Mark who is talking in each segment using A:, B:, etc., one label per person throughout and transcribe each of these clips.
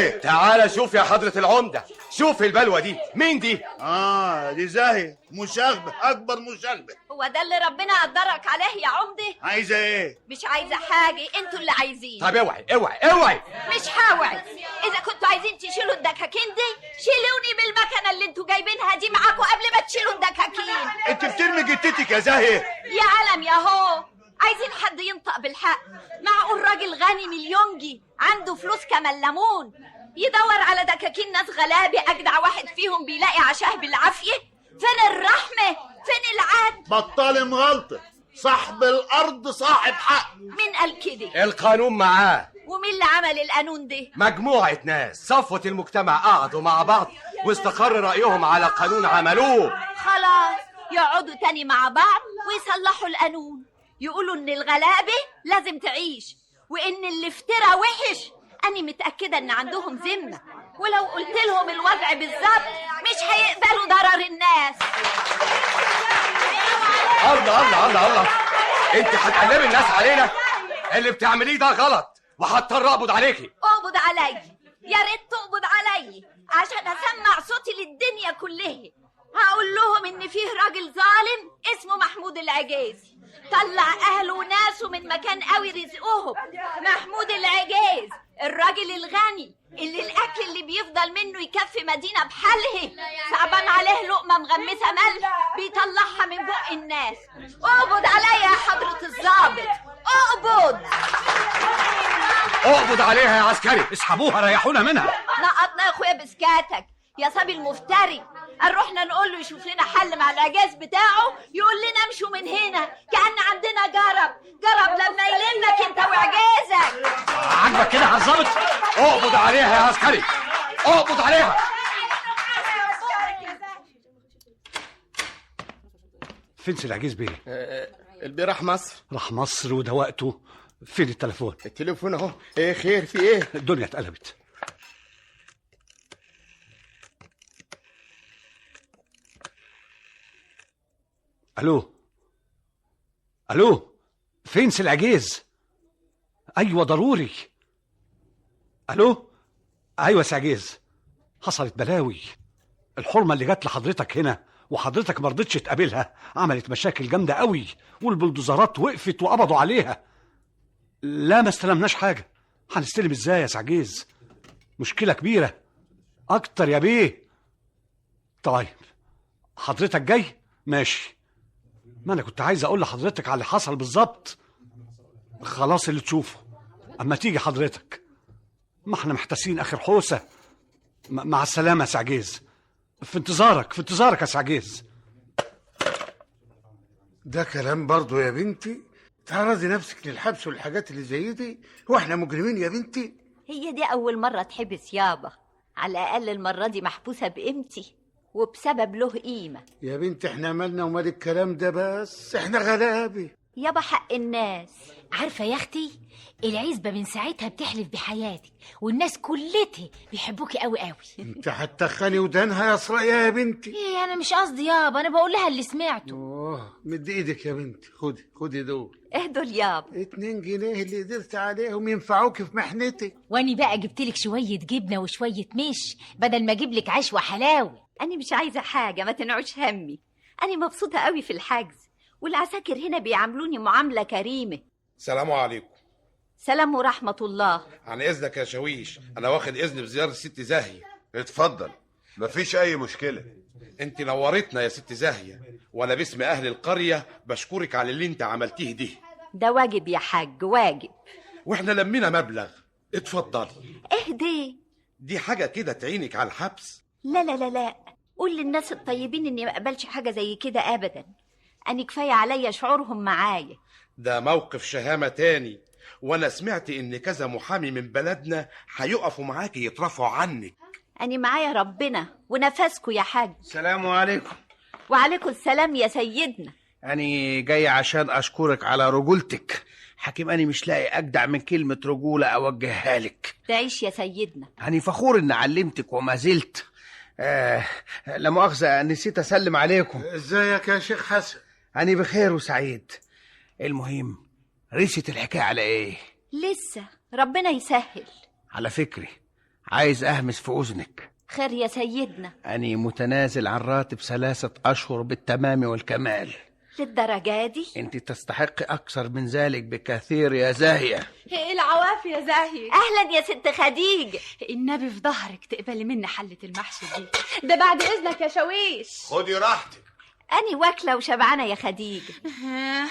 A: زاهي
B: تعال شوف يا حضرة العمدة، شوف البلوة دي. مين دي؟
A: دي زاهي مشاغبة، أكبر مشاغبة.
C: هو ده اللي ربنا قدرك عليه يا عمدة؟
A: عايزة إيه؟
C: مش عايزة حاجة، انتوا اللي عايزين.
B: طب اوعي اوعي اوعي.
C: مش هوعي. إذا كنتوا عايزين تشيلوا الدكاكين دي شيلوني بالمكنة اللي انتوا جايبينها دي معاكوا قبل ما تشيلوا الدكاكين.
A: أنت بترمي جتتك يا زاهي.
C: يا علم يا هو، عايزين حد ينطق بالحق. معقول راجل غني مليونجي عنده فلوس كمان ليمون يدور على دكاكين ناس غلابة أجدع واحد فيهم بيلاقي عشاه بالعافية؟ فين الرحمة؟ فين العدل؟
A: بطل مغلطة، صاحب الأرض صاحب حق.
C: مين قال كده؟
B: القانون معاه.
C: ومين اللي عمل القانون ده؟
B: مجموعة ناس صفوة المجتمع قعدوا مع بعض واستقر رأيهم على قانون عملوه.
C: خلاص يقعدوا تاني مع بعض ويصلحوا القانون، يقولوا ان الغلابة لازم تعيش وان اللي افترى وحش. أنا متأكدة إن عندهم ذمة، ولو قلت لهم الوضع بالظبط مش هيقبلوا ضرر الناس.
B: الله الله الله الله، أنت هتقلبي الناس علينا؟ اللي بتعمليه ده غلط وهضطر أقبض عليكي.
C: اقبض علي، يا ريت تقبض علي عشان أسمع صوتي للدنيا كلها. هقول لهم إن فيه راجل ظالم اسمه محمود العجيزي طلع أهله وناسه من مكان قوي رزقهم. محمود العجيز الراجل الغني اللي الأكل اللي بيفضل منه يكفي مدينة بحالها، صعبان عليه لقمة مغمسة ملح بيطلعها من بق الناس. اقبض عليا يا حضرة الضابط، اقبض.
B: اقبض عليها يا عسكري.
D: اسحبوها ريحونا منها.
C: نقطنا يا اخويا بسكاتك يا صبي المفتري. نروحنا نقول له يشوف لنا حل مع العجاز بتاعه، يقول لنا امشوا من هنا كأن عندنا جرب لما يلمك انت وعجازك.
D: عاجبك كده يا الظابط؟
B: اقبض عليها يا عسكري، اقبض عليها.
D: فين سي العجيز بيه؟
E: البيه راح مصر.
D: راح مصر وده وقته. فين التليفون؟
E: التليفون اهو. ايه خير في ايه؟
D: الدنيا اتقلبت. الو فين سي العجيز؟ ايوه ضروري. الو ايوه سي عجيز، حصلت بلاوي. الحرمه اللي جت لحضرتك هنا وحضرتك ما رضيتش تقابلها عملت مشاكل جامده قوي، والبلدوزرات وقفت وقبضوا عليها. لا ما استلمناش حاجه. هنستلم ازاي يا سي عجيز؟ مشكله كبيره اكتر يا بيه. طيب حضرتك جاي؟ ماشي. ما انا كنت عايز اقول لحضرتك على اللي حصل بالظبط. خلاص اللي تشوفه اما تيجي حضرتك. ما احنا محتاسين اخر حوسه. مع السلامه يا سي عجيز. في انتظارك يا سي عجيز.
F: ده كلام برضو يا بنتي؟ تعرضي نفسك للحبس والحاجات اللي زي دي واحنا مجرمين يا بنتي؟
C: هي دي أول مرة تحبس يابا، على الأقل المرة دي محبوسة بقيمتي وبسبب له قيمة.
F: يا بنتي احنا مالنا ومال الكلام ده، بس احنا غلابة
C: يابا حق الناس.
G: عارفة يا أختي العزبة من ساعتها بتحلف بحياتك والناس كلتها بيحبوكي قوي قوي.
F: انت هتخني ودانها يا صرايا يا بنتي.
G: ايه انا مش قصدي يابا، انا بقول لها اللي سمعته.
F: مد ايدك يا بنتي. خدي دول.
C: ايه دول يابا؟
F: 2 جنيه اللي قدرت عليهم ينفعوك في محنتك.
G: واني بقى جبتلك شوية جبنة وشوية مش بدل ما اجيبلك عيش وحلاوة.
C: أنا مش عايزة حاجة، ما تنعوش همي. أنا مبسوطة قوي في الحجز، والعساكر هنا بيعاملوني معاملة كريمة.
H: السلام عليكم.
C: سلام ورحمة الله.
H: عن إذنك يا شويش، أنا واخد إذن بزيارة ست زاهية.
A: اتفضل، مفيش أي مشكلة.
H: أنت نورتنا يا ست زاهية، وأنا باسم أهل القرية بشكرك على اللي أنت عملتيه
C: ده واجب يا حاج، واجب.
H: وإحنا لمينا مبلغ. اتفضلي.
C: اهدي.
H: دي حاجة كده تعينك على الحبس.
C: لا لا لا لا، قول للناس الطيبين إني ما أقبلش حاجة زي كده أبدا. أنا كفاية عليا شعورهم معايا.
H: ده موقف شهامة تاني، وانا سمعت ان كذا محامي من بلدنا هيقفوا معاكي يترفعوا عنك.
C: أنا معايا ربنا ونفسكوا يا حاج.
E: السلام عليكم.
C: وعليكم السلام يا سيدنا.
E: أنا جاي عشان أشكرك على رجولتك. حكيم أنا مش لاقي أجدع من كلمة رجولة أوجهها لك.
C: تعيش يا سيدنا.
E: أنا فخور إن علمتك وما زلت. لا مؤاخذة نسيت أسلم عليكم.
F: ازيك يا شيخ حسن؟
E: أنا بخير وسعيد. المهم ريشة الحكاية على إيه؟
C: لسه ربنا يسهل.
E: على فكري عايز أهمس في أذنك.
C: خير يا سيدنا.
E: أني متنازل عن راتب 3 أشهر بالتمام والكمال.
C: للدرجة دي؟
E: أنت تستحق أكثر من ذلك بكثير يا زاهية.
I: العوافي يا زاهية.
C: أهلا يا ست خديجة.
I: النبي في ظهرك تقبلي مني حلة المحشي دي، ده بعد إذنك يا شويش.
A: خدي راحتك.
C: أني واكلة وشبعانة يا خديجة.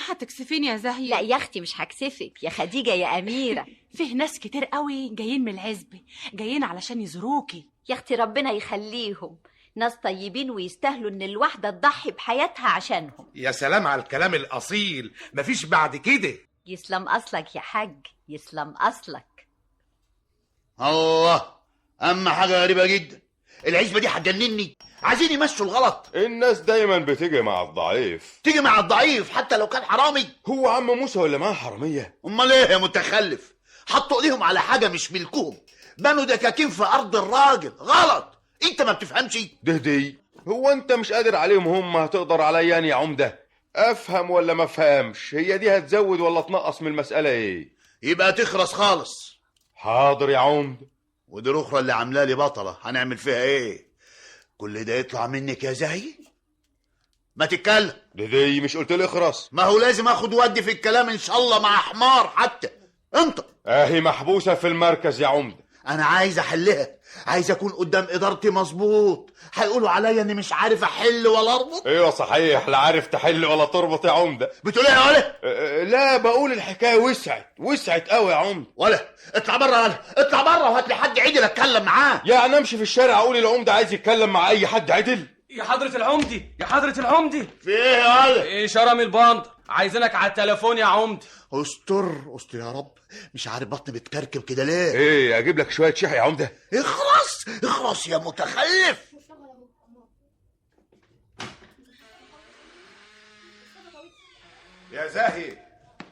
I: هتكسفيني يا زاهية.
C: لا يا أختي مش هكسفك يا خديجة يا أميرة.
I: فيه ناس كتير قوي جايين من العزبة، جايين علشان يزوروكي.
C: يا أختي ربنا يخليهم، ناس طيبين ويستاهلوا إن الواحدة تضحي بحياتها عشانهم.
H: يا سلام على الكلام الأصيل، مفيش بعد كده.
C: يسلم أصلك يا حاج، يسلم أصلك.
A: الله، أما حاجة غريبة جدا، العزبة دي هتجنني. عايزين يمشوا الغلط.
J: الناس دايما بتيجي مع الضعيف.
A: تيجي مع الضعيف حتى لو كان حرامي.
J: هو عم موسى ولا معاه حرامية؟
A: امال ايه يا متخلف؟ حطوا ايديهم على حاجة مش ملكهم، بنوا دكاكين في أرض الراجل. غلط، انت ما بتفهمش.
J: دهدي، هو انت مش قادر عليهم، هم هتقدر عليا يا عمدة؟ افهم ولا ما افهمش؟ هي دي هتزود ولا تنقص من المسألة ايه؟
A: يبقى تخرس خالص.
J: حاضر يا عمدة.
A: ودي الأخرى اللي عاملة لي بطلة، هنعمل فيها ايه؟ كل ده يطلع منك يا زاهي؟ ما تتكلم.
J: دهدي، مش قلت لي اخرس؟
A: ما هو لازم اخد ودي في الكلام ان شاء الله مع حمار حتى. انت
J: اهي محبوسة في المركز يا عمدة.
A: انا عايز احلها، عايز اكون قدام ادارتي مظبوط. هيقولوا عليا اني مش عارف احل ولا اربط.
J: ايوه صحيح، لا عارف تحل ولا تربط يا عمدة.
A: بتقول ايه يا ولا؟
J: لا بقول الحكاية وسعت قوي يا عمدة.
A: ولا اطلع بره، ولا اطلع بره وهات لي حد عدل اتكلم معاه.
J: يعني امشي في الشارع اقول العمدة عايز يتكلم مع اي حد عدل؟
B: يا حضرة العمدي، يا حضرة العمدي،
A: في ايه يا ولا؟
B: إشارة من البند، عايزينك على التليفون يا عمدي.
A: استر يا رب، مش عارف بطني بتكركب كده ليه.
J: ايه، اجيب لك شوية شيح يا عمدة؟
A: اخرس يا متخلف.
H: يا زاهي،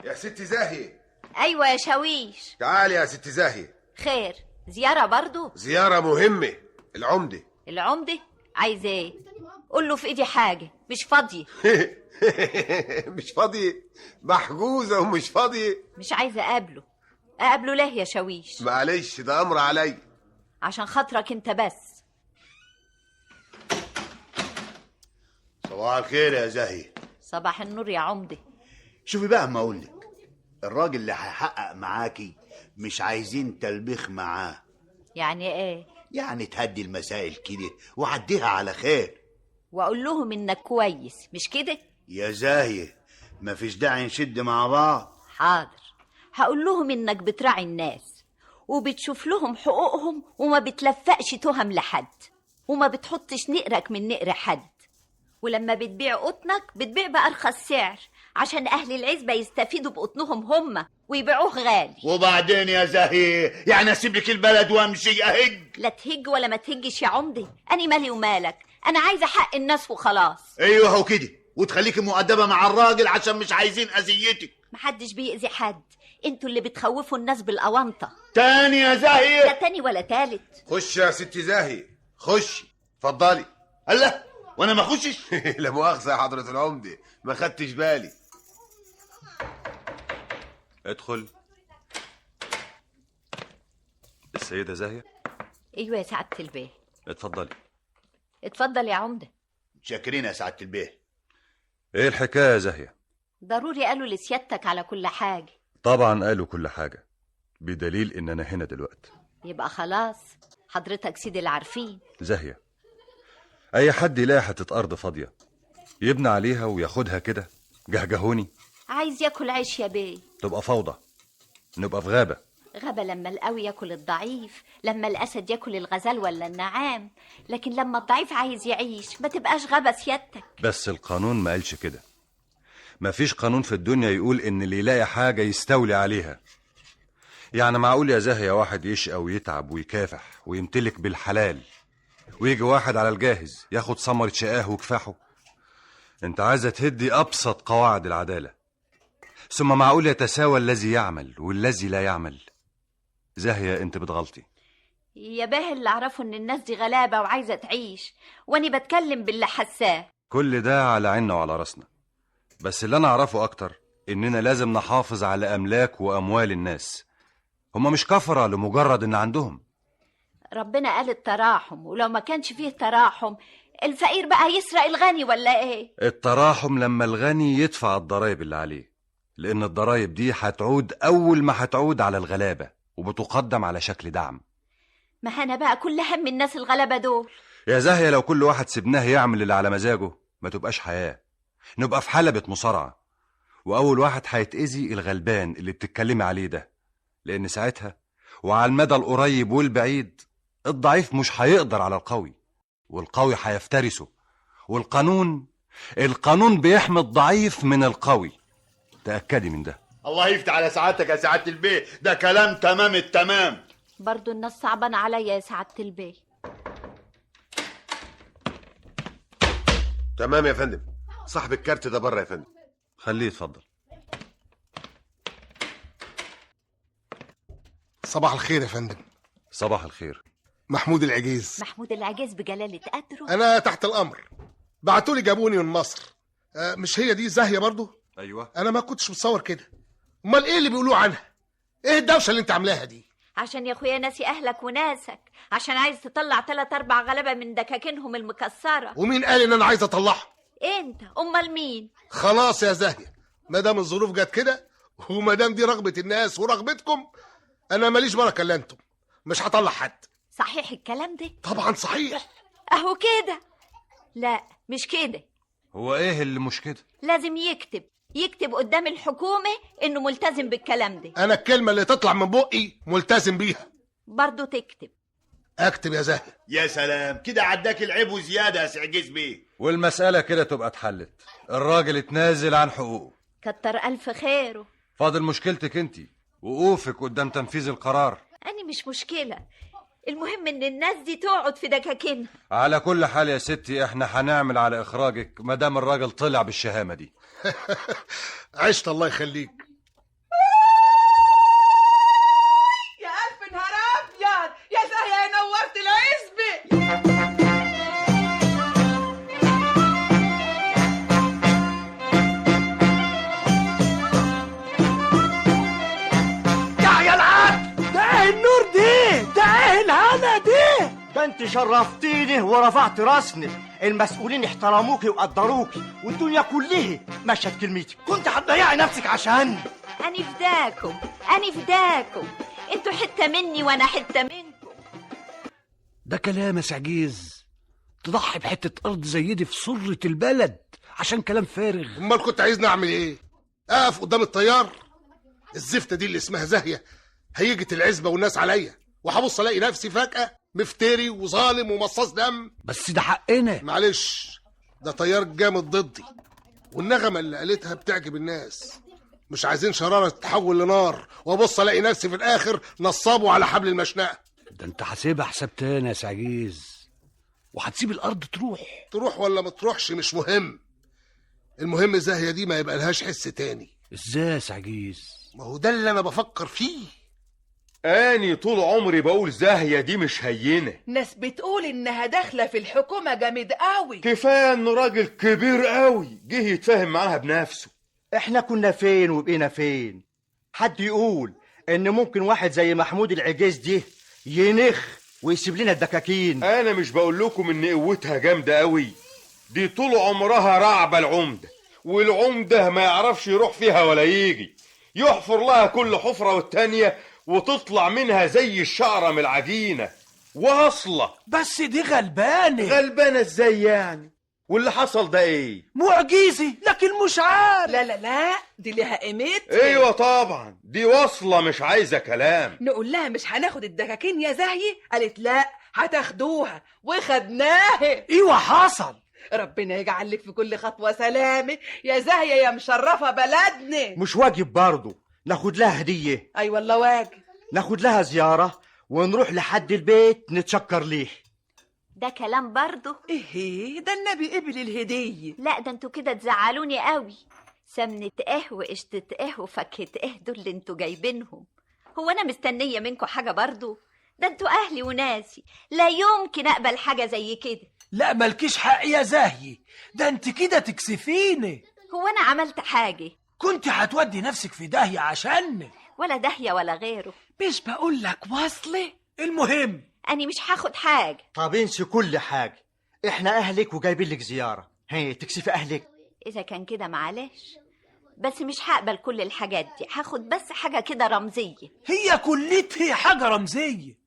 H: يا ست زاهي.
C: أيوة يا شويش.
H: تعالي يا ست زاهي.
C: خير، زيارة برضو؟
H: زيارة مهمة. العمدة.
C: العمدة؟ عايز ايه؟ قول له في ايدي حاجة، مش فاضية.
H: مش فاضية؟ محجوزة ومش فاضية؟
C: مش عايزة أقابله ليه يا شويش؟
H: معلش، ده أمر علي.
C: عشان خاطرك انت بس.
A: صباح الخير يا زاهي.
C: صباح النور يا عمدة.
A: شوفي بقى ما اقولك، الراجل اللي هيحقق معاكي مش عايزين تلبيخ معاه.
C: يعني ايه؟
A: يعني تهدي المسائل كده وعديها على خير.
C: واقول لهم انك كويس، مش كده؟
A: يا زاهي مفيش داعي نشد مع بعض.
C: حاضر، هقول لهم انك بتراعي الناس وبتشوف لهم حقوقهم وما بتلفقش تهم لحد وما بتحطش نقرك من نقر حد، ولما بتبيع قطنك بتبيع بأرخص سعر عشان أهل العزبة يستفيدوا بقطنهم هم ويبيعوه غالي.
A: وبعدين يا زاهي يعني أسيب لك البلد وأمشي أهج؟
C: لا تهج ولا ما تهجش يا عمدي، أنا مالي ومالك، أنا عايزة حق الناس وخلاص.
A: أيوه هو كده، وتخليكي مؤدبة مع الراجل عشان مش عايزين أذيتك.
C: محدش بيأذي حد، انتوا اللي بتخوفوا الناس بالأونطة.
A: تاني يا زاهي؟
C: لا تاني ولا تالت.
H: خش يا ست زاهي، خش اتفضلي.
A: الله، وانا ما اخشش؟
H: لا مؤاخذة يا حضرة العمدة، ما خدتش بالي.
J: ادخل. السيدة زاهية؟
C: ايوه يا سعادة البيه.
J: اتفضلي.
C: اتفضل يا عمدة.
A: شاكرين يا سعادة البيه.
J: ايه الحكاية يا زاهية؟
C: ضروري قالوا لسيادتك على كل حاجة.
J: طبعا قالوا كل حاجة، بدليل ان انا هنا دلوقتي.
C: يبقى خلاص حضرتك سيد العارفين.
J: زاهية، اي حد يلاقي حتة ارض فاضية يبني عليها وياخدها كده جهجهوني؟
C: عايز ياكل عيش يا بيه.
J: تبقى فوضى، نبقى في غابة.
C: غابة لما القوي ياكل الضعيف، لما الأسد ياكل الغزال ولا النعام، لكن لما الضعيف عايز يعيش ما تبقاش غابة سيادتك.
J: بس القانون ما قالش كده. مفيش قانون في الدنيا يقول ان اللي يلاقي حاجة يستولي عليها. يعني معقول يا زاهية واحد يشقى ويتعب ويكافح ويمتلك بالحلال، ويجي واحد على الجاهز ياخد ثمرة شقاه وكفاحه؟ انت عايزة تهدي ابسط قواعد العدالة. ثم معقول يتساوى الذي يعمل والذي لا يعمل؟ زاهية انت بتغلطي.
C: يا باه اللي اعرفه ان الناس دي غلابة وعايزة تعيش، واني بتكلم باللي حساه.
J: كل ده على عيننا وعلى راسنا، بس اللي انا اعرفه اكتر اننا لازم نحافظ على املاك واموال الناس. هما مش كفرة لمجرد ان عندهم.
C: ربنا قال التراحم، ولو ما كانش فيه تراحم الفقير بقى يسرق الغني ولا ايه؟
J: التراحم لما الغني يدفع الضرايب اللي عليه، لأن الضرايب دي هتعود أول ما هتعود على الغلابة وبتقدم على شكل دعم.
C: ما انا بقى كل هم الناس الغلبة دول.
J: يا زاهية لو كل واحد سبناه يعمل اللي على مزاجه ما تبقاش حياة، نبقى في حلبة مصارعة، وأول واحد هيتأذي الغلبان اللي بتتكلمي عليه ده، لأن ساعتها وعلى المدى القريب والبعيد الضعيف مش هيقدر على القوي، والقوي هيفترسه، والقانون بيحمي الضعيف من القوي، تأكدي من ده.
A: الله يفتح على سعادتك يا سعادة البيه، ده كلام تمام التمام.
C: برضو الناس صعبان عليا يا سعادة البيه.
K: تمام يا فندم، صاحب الكارت ده بره يا فندم.
J: خليه يتفضل.
L: صباح الخير يا فندم.
J: صباح الخير.
L: محمود العجيز.
C: محمود العجيز بجلالة قدره.
L: أنا تحت الأمر، بعتولي جابوني من مصر. مش هي دي زاهية برضو؟
J: أيوة.
L: أنا ما كنتش متصور كده. أمال إيه اللي بيقولوه عنها؟ إيه الدوشة اللي أنت عاملاها دي؟
C: عشان يا اخويا ناسي اهلك وناسك، عشان عايز تطلع 3-4 غلبة من دكاكينهم المكسرة.
L: ومين قال إن أنا عايز أطلعهم؟
C: انت امال مين؟
L: خلاص يا زاهية، ما دام الظروف جت كده وما دام دي رغبة الناس ورغبتكم، أنا ماليش بركة إلا أنتم، مش هطلع حد.
C: صحيح الكلام ده؟
L: طبعا صحيح.
C: اهو كده. لا مش كده.
J: هو ايه اللي مش كده؟
C: لازم يكتب قدام الحكومة انه ملتزم بالكلام ده.
L: انا الكلمة اللي تطلع من بقي ملتزم بيها.
C: برضو تكتب.
L: اكتب يا زاهي.
A: يا سلام، كده عداك العيب وزيادة يا سعجيز بيه.
J: والمسألة كده تبقى اتحلت، الراجل اتنازل عن حقوقه.
C: كتر الف خيره.
J: فاضل مشكلتك انتي وقوفك قدام تنفيذ القرار.
C: أنا مش مشكلة، المهم ان الناس دي تقعد في دكاكينها.
J: على كل حال يا ستي احنا هنعمل على اخراجك مادام الراجل طلع بالشهامة دي.
L: عشت الله يخليك.
M: يا ألف نهار أبيض يا زاهية، نورت العزبة.
N: يا العقل، ده ايه النور دي؟ ده ايه الهنا دي؟
O: ده انت شرفتيني ورفعت راسني، المسؤولين احترموكي وقدروكي والدنيا كلها مشت كلمتك.
N: كنت هتضيعي نفسك عشان
C: أنا فداكم، انتوا حتة مني وانا حتة منكم.
D: ده كلام يا سعجيز، تضحي بحتة أرض زي دي في سرة البلد عشان كلام فارغ.
L: امال كنت عايزني اعمل ايه؟ اقف قدام الطيار؟ الزفتة دي اللي اسمها زاهية هيجت العزبة والناس عليا، وهبص الاقي نفسي فجأة مفتري وظالم ومصاص دم.
D: بس ده حقنا.
L: معلش، ده طيار جامد ضدي، والنغمة اللي قالتها بتعجب الناس. مش عايزين شرارة تتحول لنار وابص الاقي نفسي في الاخر نصابه على حبل المشنقة.
D: ده انت حاسبها حساب تاني يا سعجيز، وهتسيب الارض
L: تروح ولا ما تروحش مش مهم، المهم زاهية دي ما يبقى لهاش حس تاني.
D: ازاي يا سعجيز؟
L: ما هو ده اللي انا بفكر فيه.
B: اني طول عمري بقول زاهية دي مش هينة.
M: ناس بتقول انها داخلة في الحكومة جامد قوي.
B: كفاية انه راجل كبير قوي جه يتفاهم معاها بنفسه.
O: احنا كنا فين وبقينا فين؟ حد يقول ان ممكن واحد زي محمود العجيز دي ينخ ويسيب لنا الدكاكين؟
B: انا مش بقول لكم ان قوتها جامدة قوي، دي طول عمرها رعبة العمدة، والعمدة ما يعرفش يروح فيها ولا يجي، يحفر لها كل حفرة والتانية وتطلع منها زي الشعرة من العجينة واصلة.
N: بس دي غلبانة
B: ازاي يعني؟ واللي حصل ده ايه؟
N: معجزي لكن مش عارف.
M: لا دي ليها قيمتها.
B: ايوه طبعا، دي واصلة مش عايزة كلام.
M: نقول لها مش هناخد الدكاكين يا زاهية، قالت لا هتاخدوها، وخدناها.
N: ايوه حصل.
M: ربنا يجعل لك في كل خطوة سلامة يا زاهية يا مشرفة بلدنا.
O: مش واجب برضه ناخد لها هدية؟
M: اي والله واجب.
O: ناخد لها زيارة ونروح لحد البيت نتشكر ليه.
C: ده كلام برضه.
M: ايه ده النبي قبل الهدية.
C: لا ده انتوا كده تزعلوني قوي. سمنة وقشطة وفاكهة دول اللي انتوا جايبينهم، هو انا مستنية منكم حاجة برضه؟ ده انتوا اهلي وناسي، لا يمكن اقبل حاجة زي كده.
N: لا مالكيش حق يا زاهية، ده انت كده تكسفيني.
C: هو انا عملت حاجة؟
N: كنت هتودي نفسك في داهية عشان
C: ولا داهية ولا غيره.
N: مش بقول لك واصلة؟ المهم
C: أنا مش هاخد حاجة.
O: طب انسي كل حاجة، احنا اهلك وجايبين لك زيارة، هي تكسفي اهلك.
C: إذا كان كده معلش، بس مش هقبل كل الحاجات دي، هاخد بس حاجة كده رمزية.
N: هي كلتها حاجة رمزية.